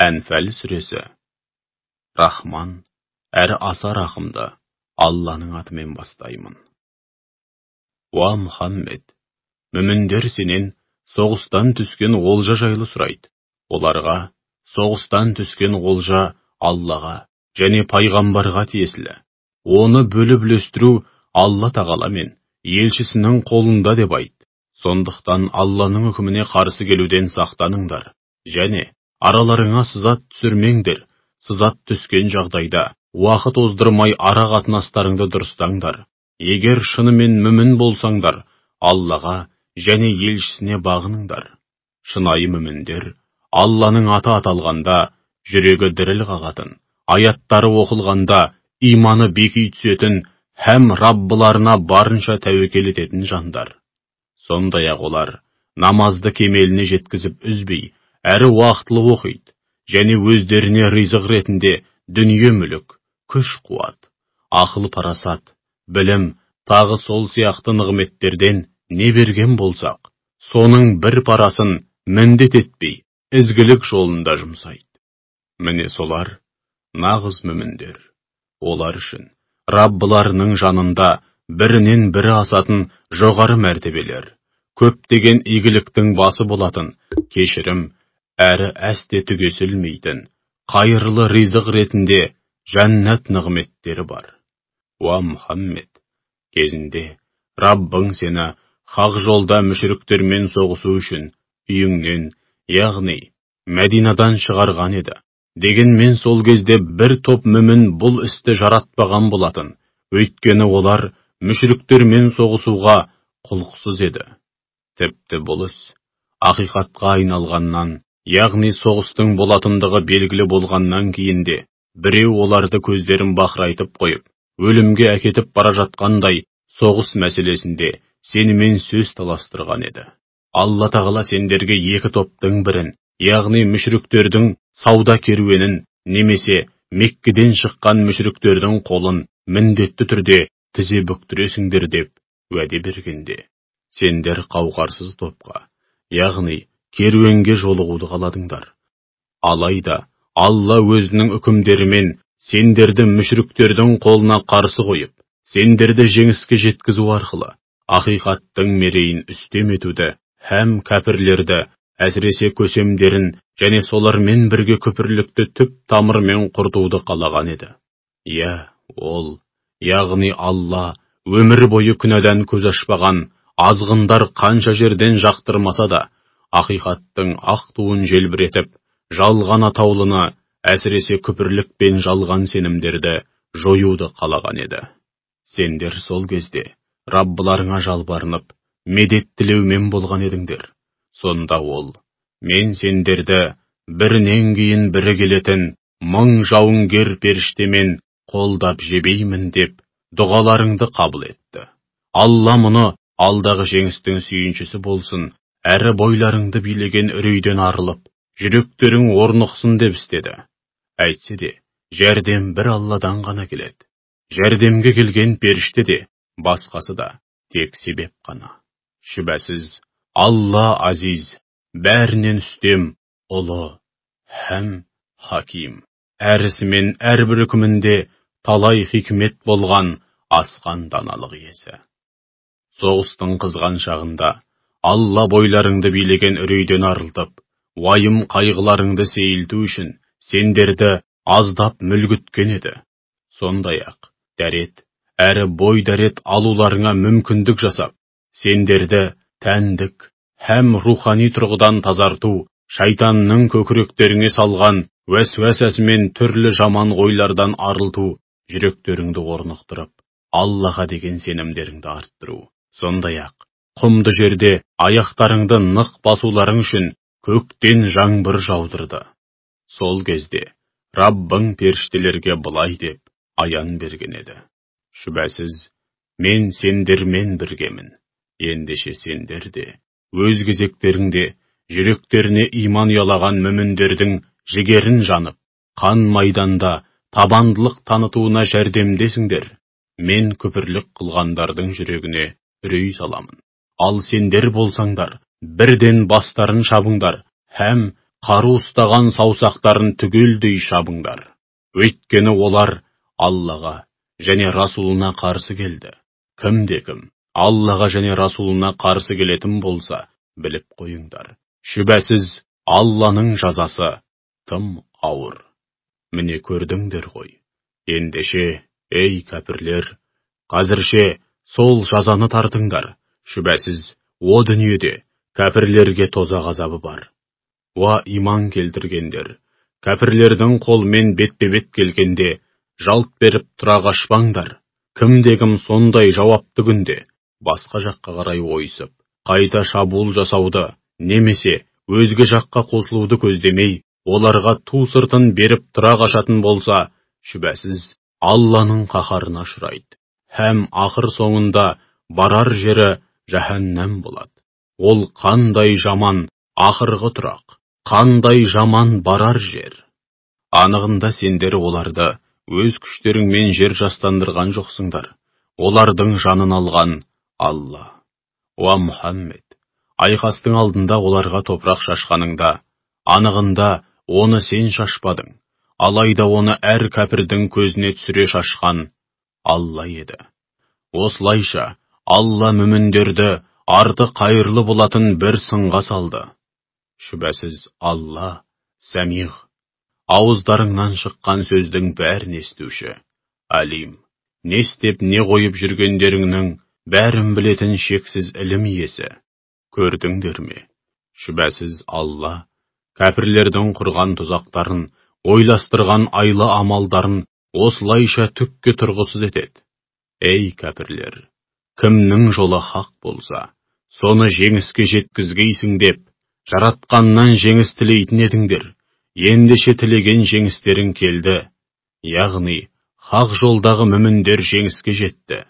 Әнфәл сүресі. Рахман, әрі аса рахымды, Алланың атымен бастаймын. Уа Мұхаммед, мүміндер сенен соғыстан түскен олжа жайлы сұрайды. Оларға соғыстан түскен олжа Аллаға және пайғамбарға тиесілі. Оны бөліп үлестіру Алла тағала мен елшісінің қолында деп айт. Сондықтан Алланың үкіміне қарсы келуден сақтаныңдар, және араларыңа сызат түсірмеңдер. Сызат түскен жағдайда уақыт оздырмай ара қатынастарыңды дұрыстаңдар. Егер шынымен мүмін болсаңдар, Аллаға және елшісіне бағыныңдар. Шынайы мүміндер Алланың аты аталғанда жүрегі діріл қағатын, аяттары оқылғанда иманы беки түсетін һәм Раббыларына барынша тәуекел ететін жандар. Сондай-ақ олар намазды кемеліне жеткізіп үзбей, әрі уақытлы оқиды, және өздеріне ризық ретінде дүние мүлік, күш-қуат, ақыл-парасат, білім, тағы сол сияқты нығметтерден не берген болсақ, соның бір парасын міндет етпей, ізгілік жолында жұмсайды. Міне солар нағыз мүміндер. Олар үшін Раббыларының жанында бірінен бірі асатын жоғары мәртебелер, көптеген игіліктің басы болатын кешірім, әрі әсте түгесілмейтін, қайырлы ризық ретінде жәннат нығметтері бар. Уа Мұхаммед, кезінде Раббың сені хақ жолда мүшриктермен соғысу үшін үйіңнен, яғни Мәдинадан шығарған еді. Дегенмен сол кезде бір топ мүмін бұл істі жаратпаған болатын, өйткені олар мүшриктермен соғысуға құлықсыз еді. Тіпті бұл іс ақиқатқа айналғаннан, яғни соғыстың болатындығы белгілі болғаннан кейінде, біреу оларды көздерін бақырайтып қойып, өлімге әкетіп бара жатқандай соғыс мәселесінде сенімен сөз таластырған еді. Алла тағала сендерге екі топтың бірін, яғни мүшриктердің сауда керуенін немесе Меккеден шыққан мүшриктердің қолын міндетті түрде тізе бүктіресіңдер деп уәде бергенде, сендер қауқарсыз топқа, яғни керуенге жолығуды қаладыңдар. Алайда Алла өзінің үкімдерімен сендерді мүшриктердің қолына қарсы қойып, сендерді жеңіске жеткізу арқылы ақиқаттың мерейін үстем етуді һәм кәпірлерді, әсіресе көсемдерін және солармен бірге күпірлікті түп тамырмен құртуды қалаған еді. Ол, яғни Алла өмір бойы күнәдан көз ашпаған азғындар қанша жерден жақтырмаса да, ақиқаттың ақ туын желбіретіп, жалған атаулыны, әсіресе күпірлік пен жалған сенімдерді жоюды қалаған еді. Сендер сол кезде Раббыларыңа жалбарынып, медет тілеумен болған едіңдер. Сонда ол, мен сендерді бірінен кейін бірі келетін мың жауынгер періштемен қолдап жебеймін деп дұғаларыңды қабыл етті. Алла мұны алдағы жеңістің сүйіншісі болсын, әрі бойларыңды билеген үрейден арылып, жүректерің орнықсын деп істеді. Әйтсе де, жәрдем бір Алладан ғана келеді. Жәрдемге келген періште де, басқасы да тек себеп қана. Шүбәсіз, Алла азиз, бәрінен үстем, ұлы, һәм хаким. Әрісімен әрбір үкімінде талай хикмет болған асқан даналық иесі. Соғыстың қызған шағында Алла бойларыңды билеген үрейден арылтып, уайым қайғыларыңды сейілту үшін сендерді аздап мүлгіткен еді. Сондай-ақ дәрет әрі бой дәрет алуларыңа мүмкіндік жасап, сендерді тәндік һәм рухани тұрғыдан тазарту, шайтанның көкіректеріңе салған уәсуәсәсімен түрлі жаман ойлардан арылту, жүректеріңді орнықтырып, Аллаға деген сенімдеріңді арттыру. Сондай-ақ құмды жерде аяқтарыңды нық басуларың үшін көктен жаңбыр жаудырды. Сол кезде Раббың періштелерге былай деп аян берген еді. Шүбәсіз, мен сендермен біргемін. Ендеше сендер де, өз кезектеріңде, жүректеріне иман ұялаған мүміндердің жігерін жанып, қан майданда табандылық танытуына жәрдемдесіңдер. Мен күпірлік қылғандардың жүрегіне үрей саламын. Ал сендер болсаңдар, бірден бастарын шабыңдар, һәм қару ұстаған саусақтарын түгелдей шабыңдар. Өйткені олар Аллаға және Расулына қарсы келді. Кім Аллаға және Расулына қарсы келетін болса, біліп қойыңдар. Шүбәсіз, Алланың жазасы тым ауыр. Міне көрдіңдер ғой. Ендеше, ей кәпірлер, қазірше сол жазаны тартыңдар. Шүбәсіз, о дүниеде кәпірлерге тозақ азабы бар. Уа иман келтіргендер, кәпірлердің қолмен бетпе-бет келгенде, жалт беріп тұра қашпаңдар. Кім сондай жауапты күнде, басқа жаққа қарай ойысып, қайта шабуыл жасауды, немесе өзге жаққа қосылуды көздемей, оларға ту сыртын беріп тұра қашатын болса, шүбәсіз Алланың қаһарына ұшырайды. Һәм ақыр соңында барар жері жаһаннам болады. Ол қандай жаман ақырғы тұрақ, қандай жаман барар жер. Анығында сендер оларды өз күштеріңмен жер жастандырған жоқсыңдар. Олардың жанын алған Алла. Уа Мұхаммед, айқастың алдында оларға топырақ шашқаныңда, анығында оны сен шашпадың, алайда оны әр кәпірдің көзіне түсіре шашқан Алла еді. Осылайша Алла мүміндерді арты қайырлы болатын бір сынға салды. Шүбәсіз Алла сәмиғ, ауыздарыңнан шыққан сөздің бәрін естуші. Алим, не істеп не қойып жүргендеріңнің бәрін білетін шексіз ілім иесі. Көрдіңдер ме? Шүбәсіз Алла кәпірлердің құрған тұзақтарын, ойластырған айлы амалдарын осылайша түкке тұрғысыз етеді. Ей кәпірлер, кімнің жолы хақ болса, соны жеңіске жеткізгейсің деп, жаратқаннан жеңіс тілейтін едіңдер. Ендеше тілеген жеңістерің келді. Яғни, хақ жолдағы мүміндер жеңіске жетті.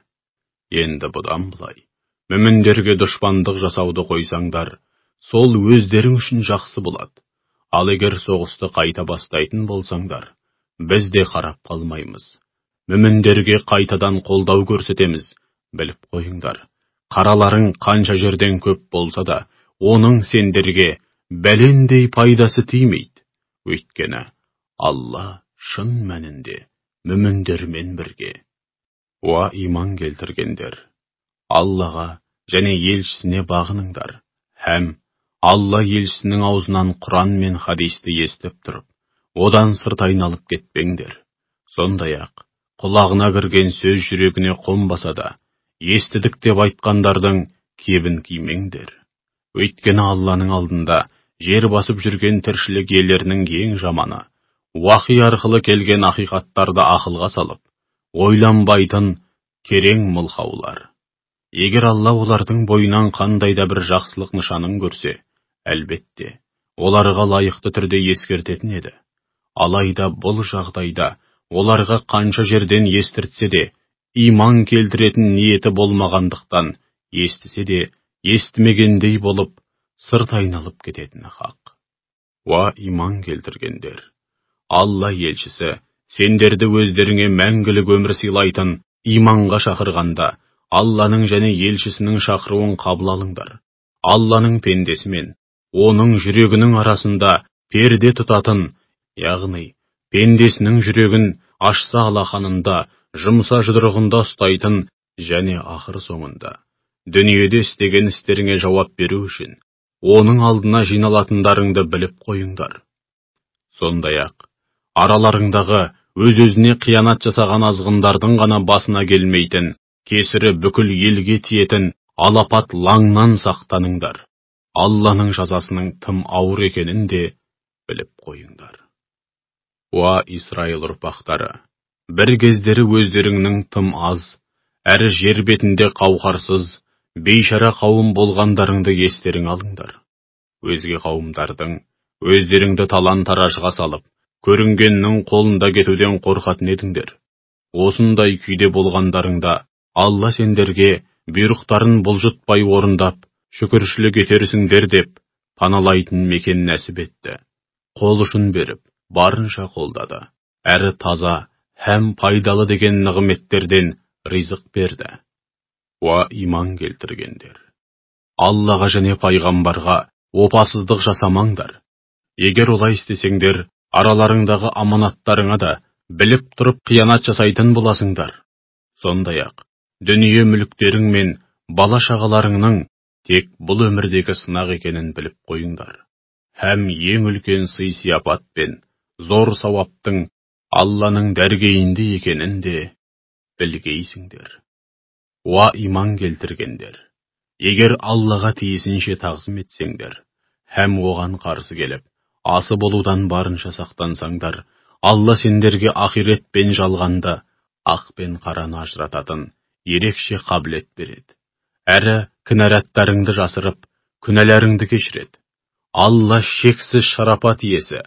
Енді бұдан былай, мүміндерге дұшпандық жасауды қойсаңдар, сол өздерің үшін жақсы болады. Ал егер соғысты қайта бастайтын болсаңдар, біз де қарап қалмаймыз. Мүміндерге қайтадан қолдау көрсетеміз. Біліп қойыңдар, қараларың қанша жерден көп болса да, оның сендерге бәлендей пайдасы тимейді. Өйткені Алла шын мәнінде мүміндермен бірге. Уа иман келтіргендер, Аллаға және елшісіне бағыныңдар. Һәм Алла елшісінің аузынан Құран мен хадисті естіп тұрып, одан сырт айналып кетпеңдер. Сондай-ақ, құлағына кірген сөз жүрегіне қонбаса да, естідік деп айтқандардың кебін кимеңдер. Өйткені Алланың алдында жер басып жүрген тіршілік иелерінің ең жаманы, уахи арқылы келген ақиқаттарды ақылға салып, ойланбайтын керең мылқаулар. Егер Алла олардың бойынан қандай да бір жақсылық нышанын көрсе, әлбетте, оларға лайықты түрде ескертетін еді. Алайда бұл жағдайда оларға қанша жерден естіртсе де, иман келтіретін ниеті болмағандықтан, естісе де, естімегендей болып, сырт айналып кететіні хақ. Уа иман келтіргендер, Алла елшісі, сендерді өздеріңе мәңгілік өмір сыйлайтын иманға шақырғанда, Алланың және елшісінің шақыруын қабыл алыңдар. Алланың пендесі мен оның жүрегінің арасында перде тұтатын, яғни пендесінің жүрегін ашса алақанында, жұмса жұдырығында ұстайтын және ақыр соңында дүниеде істеген істеріңе жауап беру үшін оның алдына жиналатындарыңды біліп қойыңдар. Сондай-ақ, араларыңдағы өз-өзіне қиянат жасаған азғындардың ғана басына келмейтін, кесірі бүкіл елге тиетін алапат лаңнан сақтаныңдар. Алланың жазасының тым ауыр екенін де біліп қойыңдар. Уа Исраил ұрпақтары, бір кездері өздеріңнің тым аз, әрі жер бетінде қауқарсыз, бейшара қауым болғандарыңды естерің алыңдар. Өзге қауымдардың өздеріңді талан-таражға салып, көрінгеннің қолында кетуден қорқатын едіңдер. Осындай күйде болғандарыңда Алла сендерге бұйрықтарын бұлжытпай орындап, шүкіршілік етерсіңдер деп, паналайтын мекен нәсіп етті. Қол ұшын беріп, барынша қолдады. Әрі таза, һәм пайдалы деген нығметтерден ризық берді. Уа иман келтіргендер, Аллаға және пайғамбарға опасыздық жасамаңдар. Егер олай істесеңдер, араларыңдағы аманаттарыңа да біліп тұрып қиянат жасайтын боласыңдар. Сондай-ақ, дүние мүліктерің мен бала-шағаларыңның тек бұл өмірдегі сынақ екенін біліп қойыңдар. Һәм ең үлкен сый-сияпат пен зор сауаптың Алланың дәргейінде екенін де білгейсіңдер. Уа иман келтіргендер! Егер Аллаға тиісінше тағзым етсеңдер, һәм оған қарсы келіп, асы болудан барынша сақтансаңдар, Алла сендерге ақирет пен жалғанда ақ пен қараны ажырататын ерекше қабілет береді. Әрі кінәраттарыңды жасырып, күнәларыңды кешіреді. Алла шексіз шарапат иесі,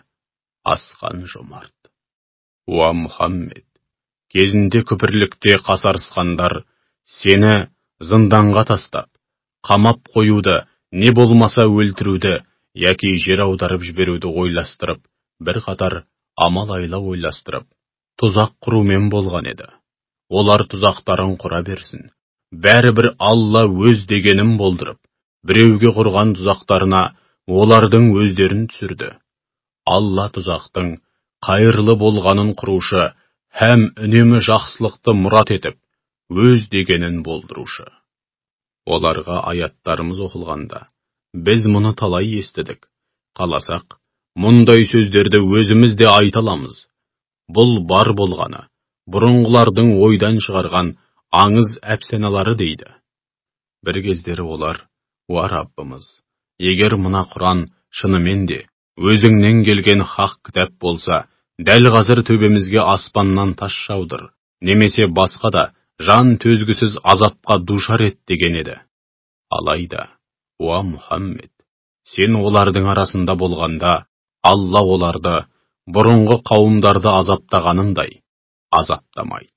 асқан жомарт. Уа Мұхаммед, кезінде күпірлікте қасарысқандар сені зынданға тастап, қамап қоюды, не болмаса өлтіруді, яки жер аударып жіберуді ойластырып, бір қатар амал айла ойластырып, тұзақ құрумен болған еді. Олар тұзақтарын құра берсін. Бәрібір Алла өз дегенін болдырып, біреуге құрған тұзақтарына олардың өздерін түсірді. Алла тұзақтың қайырлы болғанын құрушы, һәм үнемі жақсылықты мұрат етіп, өз дегенін болдырушы. Оларға аяттарымыз оқылғанда, біз мұны талай естідік. Қаласақ, мұндай сөздерді өзіміз де айта аламыз. Бұл бар болғаны, бұрынғылардың ойдан шығарған аңыз әпсаналары дейді. Бір кездері олар, уа Раббымыз, егер мына Құран шынымен де өзіңнен келген хақ кітап болса, дәл қазір төбемізге аспаннан тас жаудыр, немесе басқа да жан төзгісіз азапқа душар ет деген еді. Алайда, уа Мұхаммед, сен олардың арасында болғанда, Алла оларды бұрынғы қауымдарды азаптағанындай азаптамайды.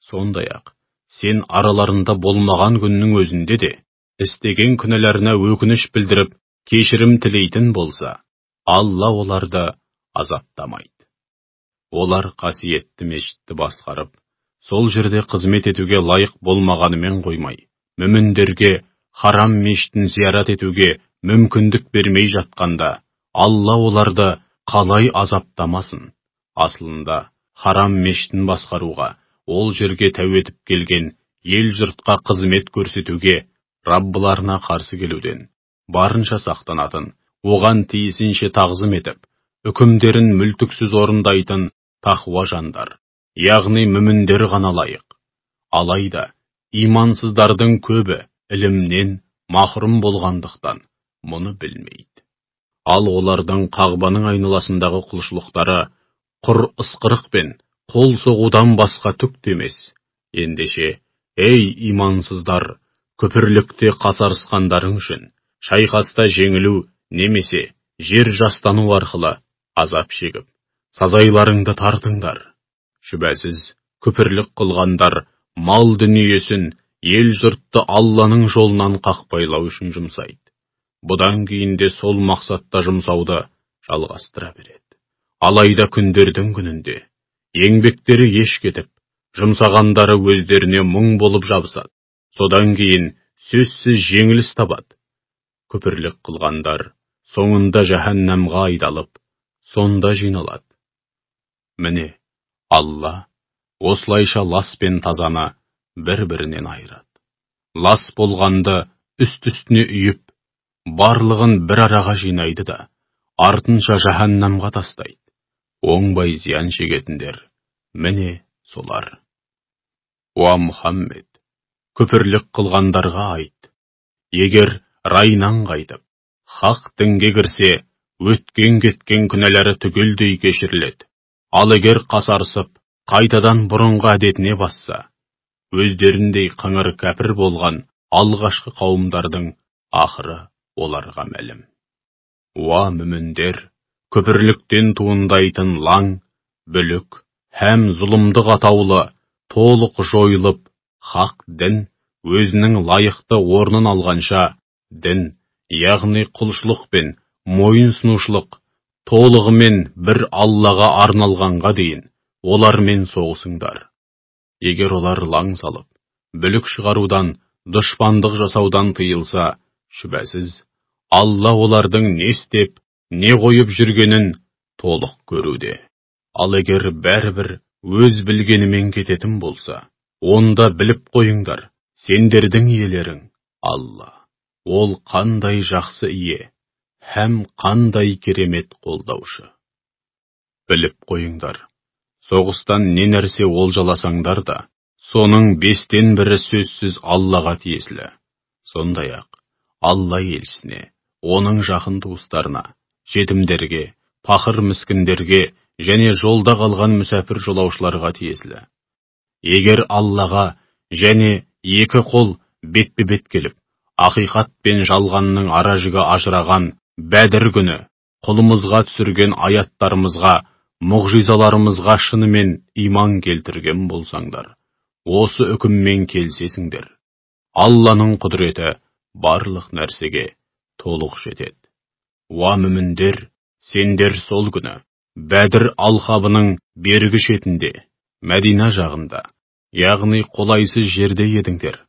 Сондай-ақ, сен араларында болмаған күннің өзінде де, істеген күнәларына өкініш білдіріп, кешірім тілейтін болса, Алла оларды азаптамайды. Олар қасиетті мешітті басқарып, сол жерде қызмет етуге лайық болмағанымен қоймай, мүміндерге харам мешітін зиярат етуге мүмкіндік бермей жатқанда, Алла оларды қалай азаптамасын? Асылында, харам мешітін басқаруға, ол жерге тәу етіп келген ел жұртқа қызмет көрсетуге, Раббыларына қарсы келуден, барынша сақтанатын, оған тиісінше тағзым етіп, үкімдерін мүлтіксіз орындайтын тақуа жандар, яғни мүміндер ғана лайық. Алайда, имансыздардың көбі ілімнен махрұм болғандықтан мұны білмейді. Ал олардың Қағбаның айналасындағы құлшылықтары құр ысқырық пен қол соғудан басқа түк емес. Ендеше, ей имансыздар, күпірлікте қасарысқандарың үшін шайқаста жеңілу немесе жер жастану арқылы азап шегіп, сазайларыңды тартыңдар. Шүбәсіз, күпірлік қылғандар мал дүниесін, ел жұртты Алланың жолынан қақпайлау үшін жұмсайды. Бұдан кейін де сол мақсатта жұмсауды жалғастыра береді. Алайда күндердің күнінде еңбектері еш кетіп, жұмсағандары өздеріне мұң болып жабысады. Содан кейін сөзсіз жеңіліс табады. Күпірлік қылғандар соңында жаһаннамға айдалып, сонда жиналады. Міне, Алла осылайша лас пен тазаны бір-бірінен айырады. Лас болғанды үст-үстіне үйіп, барлығын бір араға жинайды да, артынша жаһаннамға тастайды. Оңбай зиян шегетіндер, міне солар. Уа Мұхаммед, күпірлік қылғандарға айт, егер райынан қайтып, хақ дінге кірсе, өткен-кеткен күнәлары түгелдей кешіріледі. Ал егер қасарысып, қайтадан бұрынғы әдетіне басса, өздеріндей қыңыр кәпір болған алғашқы қауымдардың ақыры оларға мәлім. Уа мүміндер, күпірліктен туындайтын лаң, бүлік, һәм зұлымдық атаулы толық жойылып, хақ дін өзінің лайықты орнын алғанша, дін, яғни құлшылық пен мойынсынушылық толығымен бір Аллаға арналғанға дейін олармен соғысыңдар. Егер олар лаң салып, бүлік шығарудан, дұшпандық жасаудан тыйылса, шүбәсіз, Алла олардың не істеп, не қойып жүргенін толық көруде. Ал егер бәрібір өз білгенімен кететін болса, онда біліп қойыңдар, сендердің иелерің Алла. Ол қандай жақсы ие, һәм қандай керемет қолдаушы. Біліп қойыңдар, соғыстан не нәрсе олжаласаңдар да, соның 5-тен 1 сөзсіз Аллаға тиесілі. Сондай-ақ, Алла елшісіне, оның жақын туыстарына, жетімдерге, пақыр міскіндерге және жолда қалған мүсәпір жолаушыларға тиесілі. Егер Аллаға және екі қол бетпе-бет келіп, ақиқат пен жалғанның ара-жігі ажыраған Бәдір күні қолымызға түсірген аяттарымызға, мұғжизаларымызға шынымен иман келтірген болсаңдар, осы үкіммен келсесіңдер. Алланың құдіреті барлық нәрсеге толық жетеді. Уа мүміндер, сендер сол күні Бәдір алқабының бергі шетінде, Мәдина жағында, яғни қолайсыз жерде едіңдер.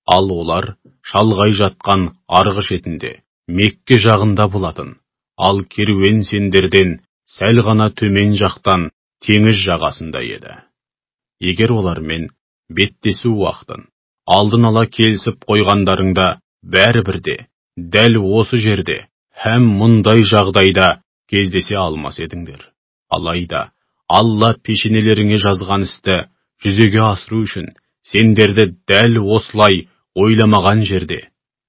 Ал олар шалғай жатқан арғы шетінде, Мекке жағында болатын. Ал керуен сендерден сәл ғана төмен жақтан теңіз жағасында еді. Егер олармен беттесу уақытын алдын ала келісіп қойғандарыңда, бәрібірде, дәл осы жерде, һәм мұндай жағдайда кездесе алмас едіңдер. Алайда, Алла пешенелеріңе жазған істі жүзеге асыру үшін сендерді дәл осылай ойламаған жерде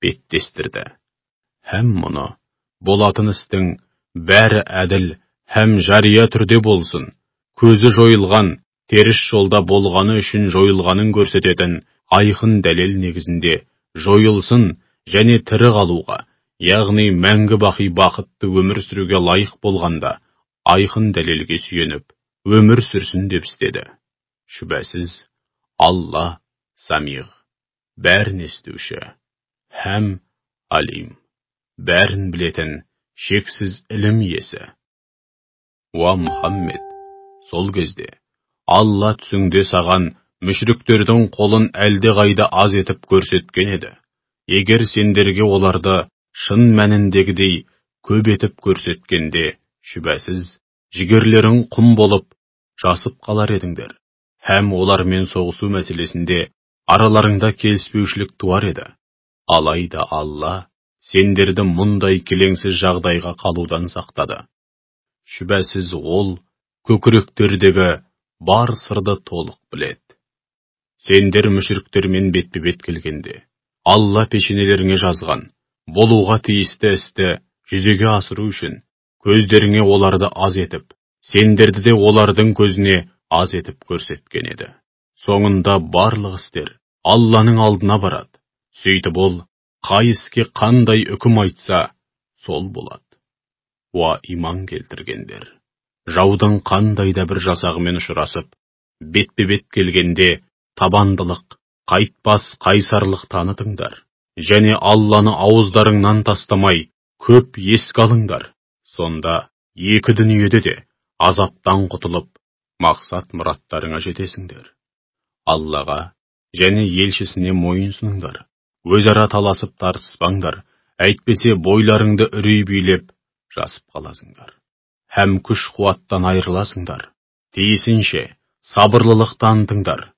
беттестірді. Һәм мұны, болатын істің бәрі әділ һәм жария түрде болсын, көзі жойылған, теріс жолда болғаны үшін жойылғанын көрсететін айқын дәлел негізінде жойылсын және тірі қалуға, яғни мәңгі бақи бақытты өмір сүруге лайық болғанда, айқын дәлелге сүйеніп, өмір сүрсін деп істеді. Шүбәсіз, Алла Самиғ, бәрін естуші, һәм Алим, бәрін білетін шексіз ілім иесі. Уа Мұхаммед, сол кезде Алла түсіңде саған мүшриктердің қолын әлде қайда аз етіп көрсеткен еді. Егер сендерге оларды шын мәніндегідей көп етіп көрсеткенде, шүбәсіз, жігерлерің құм болып жасып қалар едіңдер. Һәм олармен соғысу мәселесінде араларыңда келіспеушілік туар еді. Алайда Алла сендерді мұндай келеңсіз жағдайға қалудан сақтады. Шүбәсіз ол көкіректердегі бар сырды толық біледі. Сендер мүшриктермен бетпе-бет келгенде, Алла пешенелеріңе жазған, болуға тиісті істі жүзеге асыру үшін, көздеріңе оларды аз етіп, сендерді де олардың көзіне аз етіп көрсеткен еді. Соңында барлық істер Алланың алдына барады. Сөйтіп ол, қай іске қандай үкім айтса, сол болады. Уа иман келтіргендер, жаудың қандай да бір жасағымен ұшырасып, бетпе-бет келгенде табандылық, қайтпас қайсарлық танытыңдар, және Алланы ауыздарыңнан тастамай көп еске алыңдар. Сонда екі дүниеде де азаптан құтылып, мақсат мұраттарыңа жетесіңдер. Аллаға және елшісіне мойынсұныңдар. Өзара таласып тартыспаңдар, әйтпесе бойларыңды үрей билеп жасып қаласыңдар. Һәм күш-қуаттан айырыласыңдар. Тиісінше сабырлылық танытыңдар.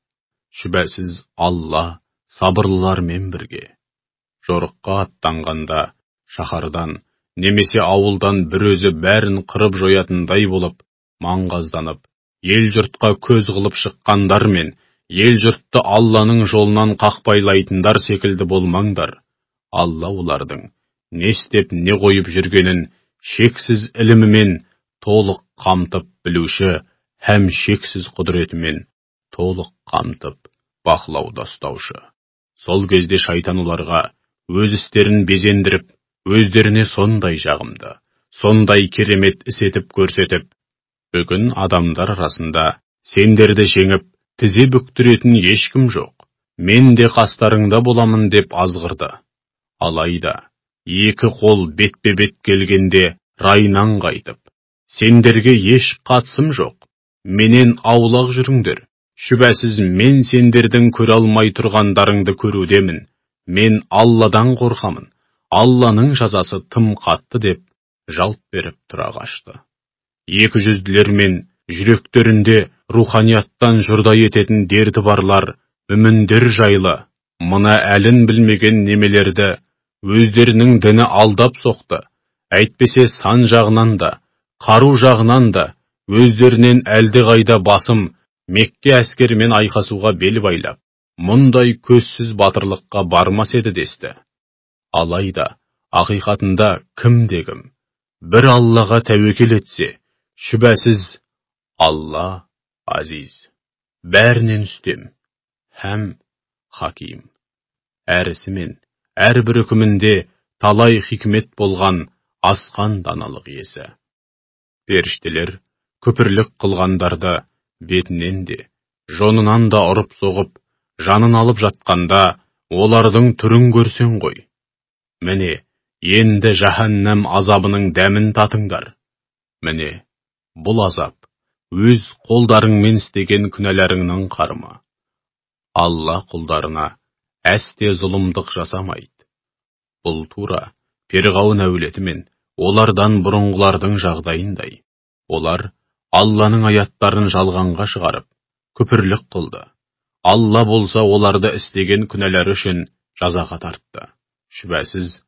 Шүбәсіз Алла сабырлылармен бірге. Жорыққа аттанғанда шаһардан немесе ауылдан бір өзі бәрін қырып жоятындай болып, маңғазданып, ел-жұртқа көз қылып шыққандармен, ел-жұртты Алланың жолынан қақпайлайтындар секілді болмаңдар. Алла олардың не істеп не қойып жүргенін шексіз ілімімен толық қамтып білуші, һәм шексіз құдіретімен толық қамтып бақылауда ұстаушы. Сол кезде шайтан оларға өз істерін безендіріп, өздеріне сондай жағымды, сондай керемет іс етіп көрсетіп, бүгін адамдар арасында сендерді жеңіп, тізе бүктіретін ешкім жоқ, мен де қастарыңда боламын деп азғырды. Алайда, екі қол бетпе-бет келгенде райынан қайтып, сендерге еш қатысым жоқ, менен аулақ жүріңдер. Шүбәсіз мен сендердің көре алмай тұрғандарыңды көрудемін. Мен Алладан қорқамын. Алланың жазасы тым қатты деп жалт беріп тұра қашты. Екі жүзділер мен жүректерінде руханияттан жұрда ететін дерті барлар, мүміндер жайлы, мына әлін білмеген немелерді өздерінің діні алдап соқты. Әйтпесе сан жағынан да, қару жағынан да, өздерінен әлді қайда басым, Мекке әскерімен айқасуға бел байлап, мұндай көзсіз батырлыққа бармас еді десті. Алайда, ақиқатында кім-де-кім бір Аллаға тәуекел етсе, шүбәсіз Алла азиз, бәрінен үстем, һәм хаким. Әрісімен, әрбір үкімінде талай хикмет болған асқан даналық иесі. Періштелер күпірлік қылғандарды бетінен де, жонынан да ұрып соғып, жанын алып жатқанда, олардың түрін көрсең ғой. Міне, енді жаһаннам азабының дәмін татыңдар. Міне, бұл азап, өз қолдарыңмен істеген күнәларыңның қарымы. Алла құлдарына әсте зұлымдық жасамайды. Бұл тура Перғауын әулеті мен олардан бұрынғылардың жағдайындай. Олар Алланың аяттарын жалғанға шығарып, күпірлік қылды. Алла болса оларды істеген күнәлары үшін жазаға тартты. Шүбәсіз,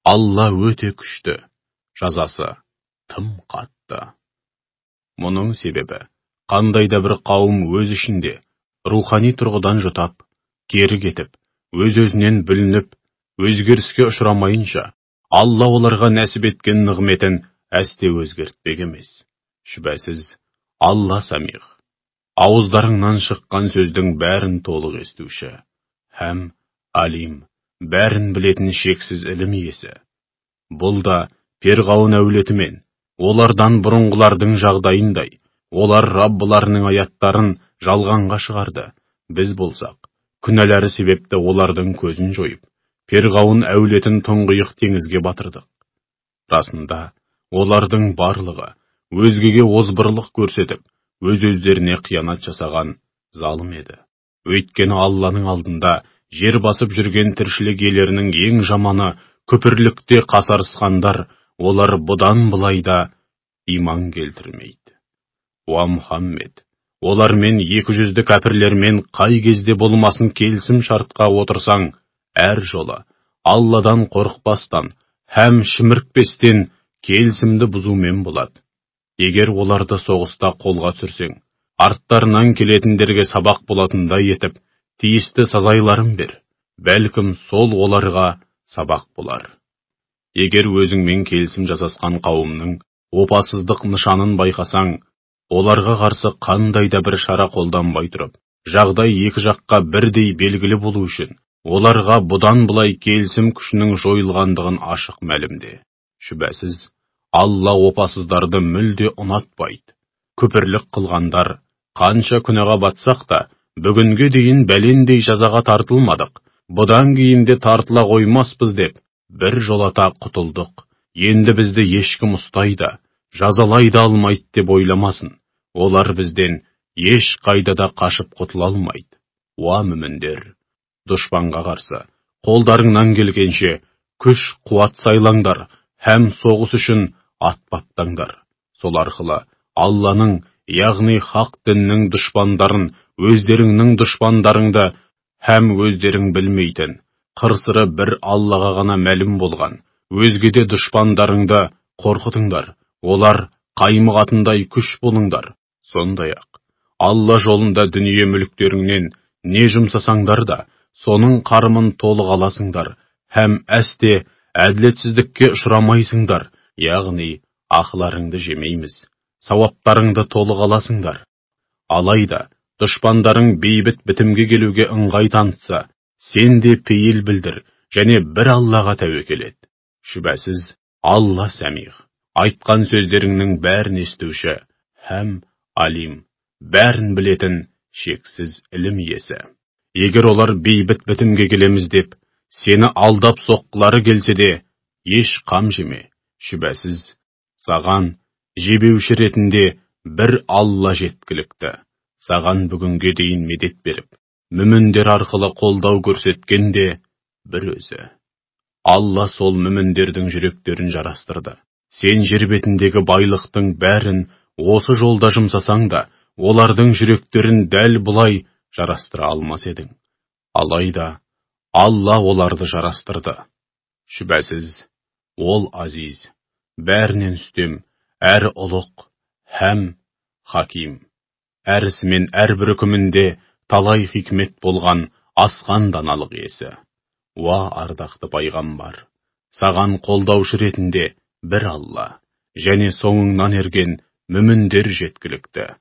Алла өте күшті, жазасы тым қатты. Мұның себебі, қандайда бір қауым өз ішінде рухани тұрғыдан жұтап, кері кетіп, өз-өзінен бүлініп, өзгеріске ұшырамайынша, Алла оларға нәсіп еткен нығметін әсте өзгертпек емес. Шүбәсіз, Алла самиғ, ауыздарыңнан шыққан сөздің бәрін толық естуші, һәм алим, бәрін білетін шексіз ілім иесі. Бұл да Перғауын әулеті мен олардан бұрынғылардың жағдайындай, олар Раббыларының аяттарын жалғанға шығарды. Біз болсақ, күнәлары себепті олардың көзін жойып, Перғауын әулетін тұңғиық теңізге батырдық. Расында, олардың барлығы өзгеге озбырлық көрсетіп, өз-өздеріне қиянат жасаған залым еді. Өйткені Алланың алдында жер басып жүрген тіршілік иелерінің ең жаманы күпірлікте қасарысқандар, олар бұдан былайда иман келтірмейді. Уа Мұхаммед, олармен 200 кәпірлермен қай кезде болмасын келісім шартқа отырсаң, әр жолы Алладан қорықпастан, һәм шімірікпестен келісімді бұзумен болады. Егер оларды соғыста қолға түсірсең, арттарынан келетіндерге сабақ болатындай етіп, тиісті сазайларын бер, бәлкім сол оларға сабақ болар. Егер өзіңмен келісім жасасқан қауымның опасыздық нышанын байқасаң, оларға қарсы қандайда бір шара қолданбай тұрып, жағдай екі жаққа бірдей белгілі болу үшін, оларға бұдан былай келісім күшінің жойылғандығын ашық мәлімде. Шүбәсіз, Алла опасыздарды мүлде ұнатпайды. Күпірлік қылғандар, қанша күнәға батсақ та, бүгінге дейін бәлендей жазаға тартылмадық, бұдан кейін де тартыла қоймаспыз деп, бір жолата құтылдық. Енді бізді ешкім ұстайды, жазалайды алмайды деп ойламасын. Олар бізден еш қайдада қашып құтыла алмайды. Уа мүміндер, дұшпанға қарсы қолдарыңнан келгенше күш қуат сайлаңдар, һәм соғыс үшін ат баптаңдар. Сол арқылы Алланың, яғни хақ діннің дұшпандарын, өздеріңнің дұшпандарыңды, һәм өздерің білмейтін, қырсыры бір Аллаға ғана мәлім болған, өзгеде дұшпандарыңды қорқытыңдар. Олар қаймығатындай күш болыңдар. Сондай-ақ, Алла жолында дүние мүліктеріңнен не жұмсасаңдар да, соның қарымын толық аласыңдар, һәм әсте әділетсіздікке ұшырамайсыңдар, яғни ақыларыңды жемейміз, сауаптарыңды толық аласыңдар. Алайда, дұшпандарың бейбіт бітімге келуге ыңғай танытса, сен де пейіл білдір, және бір Аллаға тәуекел ет. Шүбәсіз, Алла сәмиғ, айтқан сөздеріңнің бәрін естуші, һәм алим, бәрін білетін шексіз ілім иесі. Егер олар бейбіт бітімге келеміз деп, сені алдап соққылары келсе де, еш қам жеме. Шүбәсіз, саған жебеуші ретінде бір Алла жеткілікті. Саған бүгінге дейін медет беріп, мүміндер арқылы қолдау көрсеткен де бір өзі. Алла сол мүміндердің жүректерін жарастырды. сен жер бетіндегі байлықтың бәрін осы жолда жұмсасаң да, олардың жүректерін дәл бұлай жарастыра алмас едің. Алайда, Алла оларды жарастырды. Шүбәсіз, ол азиз, бәрінен үстем, әр ұлық, һәм хаким. Әрісімен әрбір үкімінде талай хикмет болған асқан даналық иесі. Уа ардақты пайғамбар, саған қолдаушы ретінде бір Алла, және соңыңнан ерген мүміндер жеткілікті.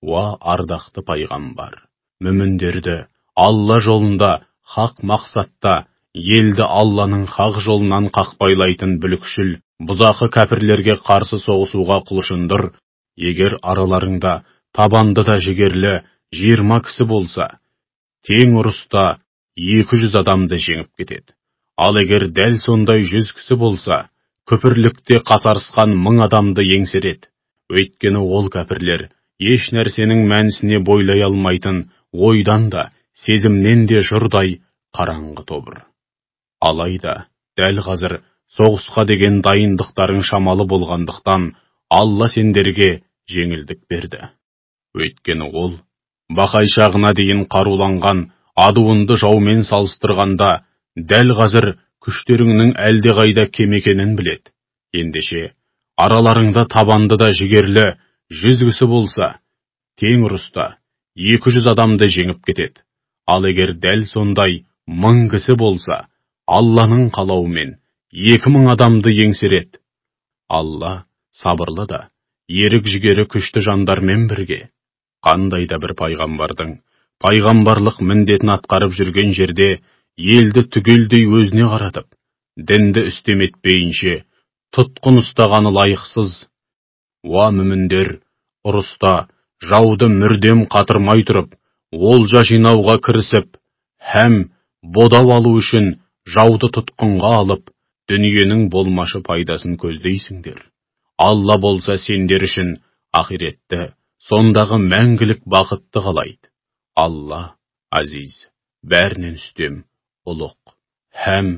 Уа ардақты пайғамбар, мүміндерді Алла жолында хақ мақсатта елді Алланың хақ жолынан қақпайлайтын бүлікшіл, бұзақы кәпірлерге қарсы соғысуға құлшындыр. Егер араларыңда табанды да жігерлі 20 кісі болса, тең ұрыста 200 адамды жеңіп кетеді. Ал егер дәл сондай 100 кісі болса, күпірлікте қасарысқан 1000 адамды еңсереді. Өйткені ол кәпірлер еш нәрсенің мәнісіне бойлай алмайтын, ойдан да, сезімнен де жұрдай қараңғы тобыр. Алайда, дәл қазір соғысқа деген дайындықтарың шамалы болғандықтан, Алла сендерге жеңілдік берді. Өйткені ол, бақайшағына дейін қаруланған адуынды жаумен салыстырғанда, дәл қазір күштеріңнің әлде қайда кем екенін біледі. Ендеше, араларыңда табанды да жігерлі 100 кісі болса, тең ұрыста 200 адамды жеңіп кетеді. Ал егер дәл сондай 1000 кісі болса, Алланың қалауымен 2000 адамды еңсереді. Алла сабырлы да, ерік жігері күшті жандармен бірге. Қандай да бір пайғамбардың пайғамбарлық міндетін атқарып жүрген жерде елді түгелдей өзіне қаратып, дінді үстем етпейінше тұтқын ұстағаны лайықсыз. Уа мүміндер, ұрыста жауды мүрдем қатырмай тұрып, олжа жинауға кірісіп, һәм бодау алу үшін жауды тұтқынға алып, дүниенің болмашы пайдасын көздейсіңдер. Алла болса сендер үшін ақиретті, сондағы мәңгілік бақытты қалайды. Алла азиз, бәрінен үстем, ұлық, һәм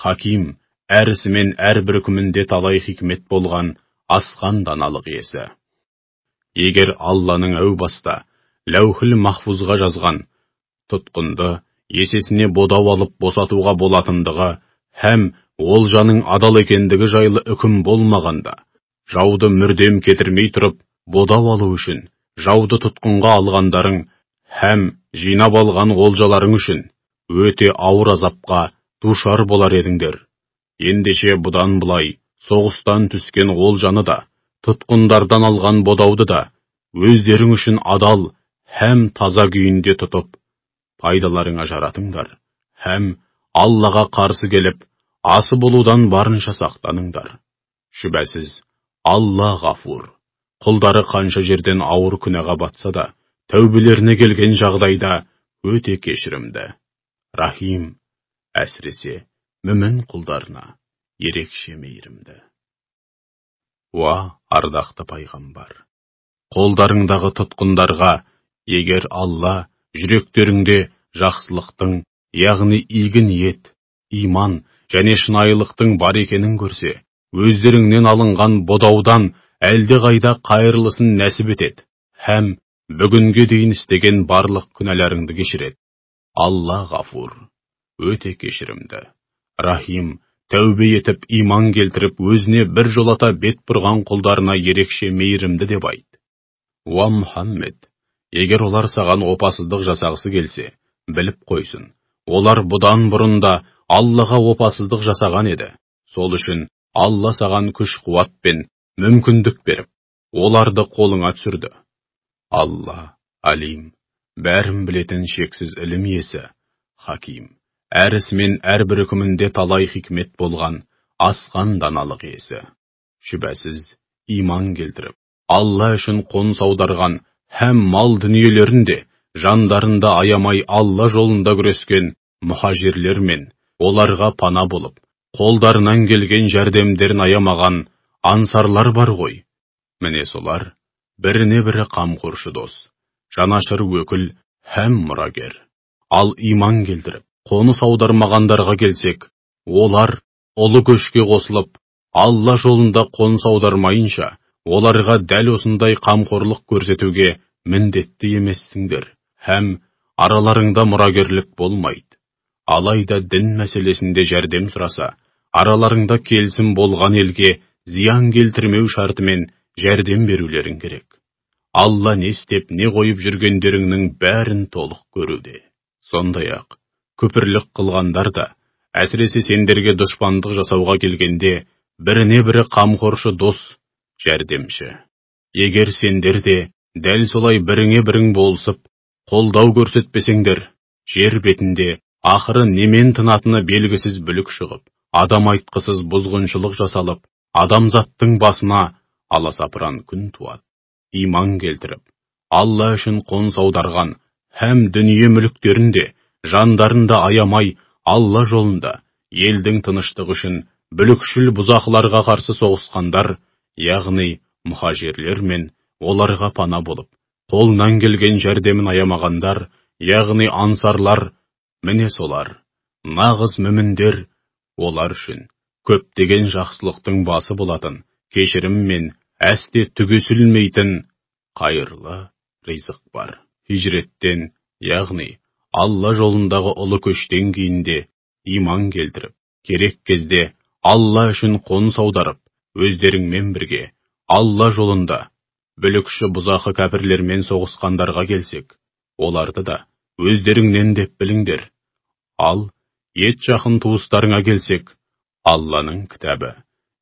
хаким, әрісімен әрбір үкімінде талай хикмет болған асқан даналық иесі. Егер Алланың әу баста ләухіл махфузға жазған тұтқынды есесіне бодау алып босатуға болатындығы, һәм олжаның адал екендігі жайлы үкім болмағанда, жауды мүрдем кетірмей тұрып, бодау алу үшін жауды тұтқынға алғандарың, һәм жинап алған олжаларың үшін өте ауыр азапқа душар болар едіңдер. Ендеше бұдан бұлай соғыстан түскен олжаны да, тұтқындардан алған бодауды да, өздерің үшін адал һәм таза күйінде тұтып, пайдаларыңа жаратыңдар, һәм Аллаға қарсы келіп, асы болудан барынша сақтаныңдар. Шүбәсіз, Алла ғафур, құлдары қанша жерден ауыр күнәға батса да, тәубелеріне келген жағдайда өте кешірімді. Рахим, әсіресе мүмін құлдарына ерекше мейірімді. Уа ардақты пайғамбар, қолдарыңдағы тұтқындарға, егер Алла жүректеріңде жақсылықтың, яғни игі ниет, иман және шынайылықтың бар екенін көрсе, өздеріңнен алынған бодаудан әлде қайда қайырлысын нәсіп етеді, һәм бүгінге дейін істеген барлық күнәларыңды кешіреді. Алла ғафур, өте кешірімді. Рахим, тәубе етіп иман келтіріп, өзіне бір жолата бет бұрған құлдарына ерекше мейірімді деп айт. Уа Мұхаммед, егер олар саған опасыздық жасағысы келсе, біліп қойсын, олар бұдан бұрында Аллаға опасыздық жасаған еді. Сол үшін Алла саған күш-қуат пен мүмкіндік беріп, оларды қолыңа түсірді. Алла, алим, бәрін білетін шексіз ілім иесі, хаким, әрісімен әрбір үкімінде талай хикмет болған асқан даналық иесі. Шүбәсіз, иман келтіріп, Алла үшін қоныс аударған һәм мал дүниелерінде, жандарында аямай Алла жолында күрескен мұхажирлер мен оларға пана болып, қолдарынан келген жәрдемдерін аямаған ансарлар бар ғой. Міне солар біріне бірі қамқоршы дос, жанашыр өкіл һәм мұрагер. Ал иман келтіріп, қоныс аудармағандарға келсек, олар ұлы көшке қосылып, Алла жолында қоныс аудармайынша, оларға дәл осындай қамқорлық көрсетуге міндетті емессіңдер, һәм араларыңда мұрагерлік болмайды. Алайда дін мәселесінде жәрдем сұраса, араларыңда келісім болған елге зиян келтірмеу шартымен жәрдем берулерің керек. Алла не істеп, не қойып жүргендеріңнің бәрін толық көруде. Сондай-ақ, күпірлік қылғандар да, әсіресе сендерге дұшпандық жасауға келгенде, біріне бірі қамқоршы дос, жәрдемші. Егер сендер де дәл солай біріңе бірің болысып, қолдау көрсетпесеңдер, жер бетінде ақыры немен тынатыны белгісіз бүлік шығып, адам айтқысыз бұзғыншылық жасалып, адамзаттың басына аласапыран күн туады. Иман келтіріп, Алла үшін қоныс аударған, һәм дүние мүліктерін де, жандарын да аямай, Алла жолында, елдің тыныштығы үшін бүлікшіл бұзақыларға қарсы соғысқандар, яғни мұхажирлер мен оларға пана болып, қолынан келген жәрдемін аямағандар, яғни ансарлар, міне солар, нағыз мүміндер, олар үшін көптеген жақсылықтың басы болатын, кешірім мен әсте түгесілмейтін қайырлы ризық бар. Хижреттен, яғни Алла жолындағы ұлы көштен кейінде иман келтіріп, керек кезде Алла үшін қоныс аударып, өздеріңмен бірге Алла жолында бүлікші бұзақы кәпірлермен соғысқандарға келсек, оларды да өздеріңнен деп біліңдер. Ал ет жақын туыстарыңа келсек, Алланың кітабы,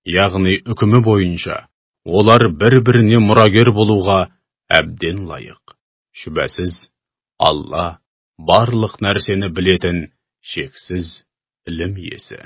яғни үкімі бойынша, олар бір-біріне мұрагер болуға әбден лайық. Шүбәсіз, Алла барлық нәрсені білетін шексіз ілім иесі.